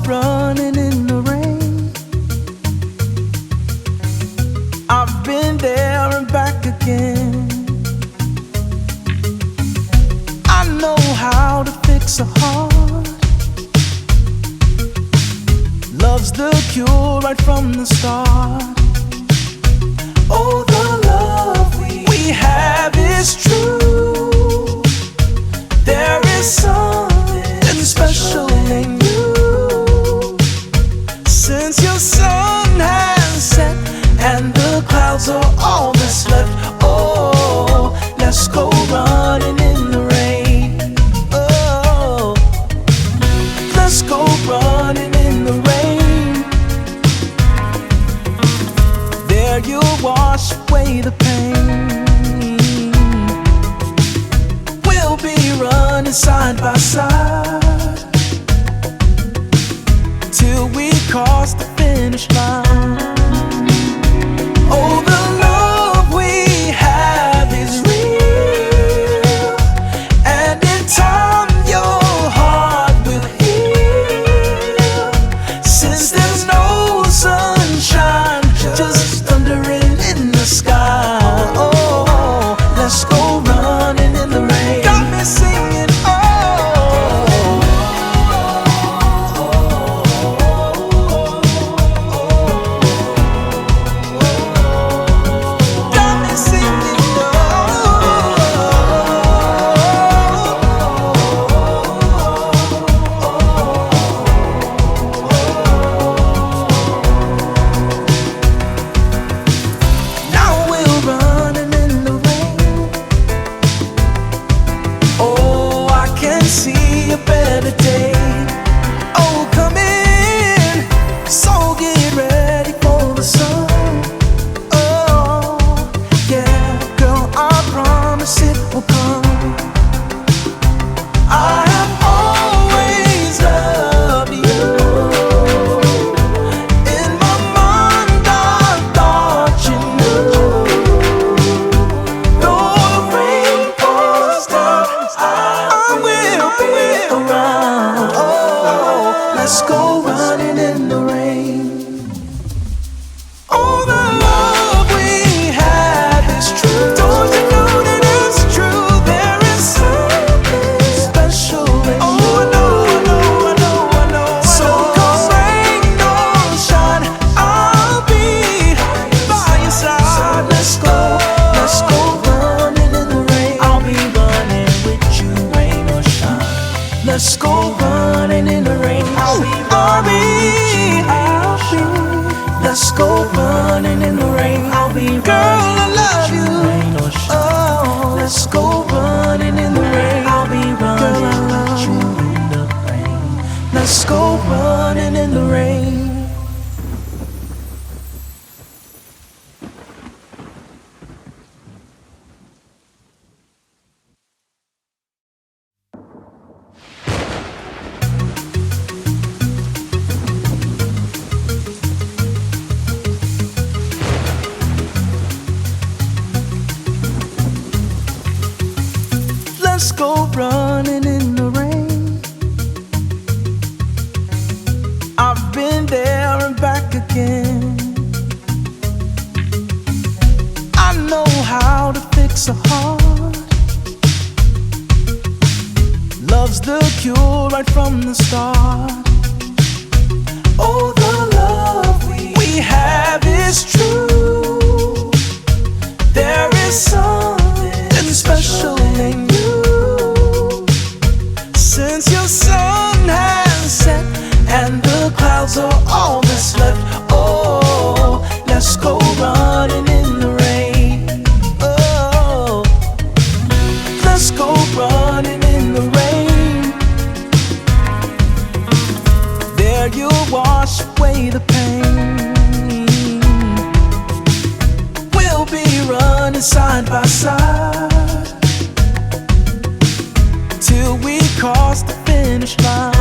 running in the rain. I've been there and back again. I know how to fix a heart. Love's the cure right from the start. Oh, the love we have is true. There is something special in you. Since your sun has set and the clouds are all that's left, oh, let's go running in the rain. Oh, let's go running in the rain. There you'll wash away the pain. We'll be running side by side till we cross the finish line. Oh, the love we have is real, and in time your heart will heal. Since there's no sunshine, just thundering in the sky. Oh, let's go running in the rain. Got me singing, see a better day. Oh, come in, so get ready for the sun. Oh, yeah, girl, I promise it will come. I have always loved you. In my mind I thought you knew. Though the rain falls down, I will be around. Oh, let's go running in the rain. Oh, the love we have is true. Don't you know that it's true? There is something special in you. Oh, I know. So come rain or shine, I'll be by your side. Let's go running in the rain. I'll be running with you, rain or shine. Let's go running in the rain. I'll be Let's go running in the rain. I'll be girl, I love you. Rain or shine. Oh, let's go running in the rain. I'll be running, girl, I love you in the rain. Let's go running in the rain. Let's go running in the rain. I've been there and back again. I know how to fix a heart. Love's the cure right from the start. Oh, the love we have is true. There is something special in you. Since your sun has set and the clouds are all that's left, oh, let's go running in the rain. Oh, let's go running in the rain. There you'll wash away the pain. We'll be running side by side till we cross the finish line.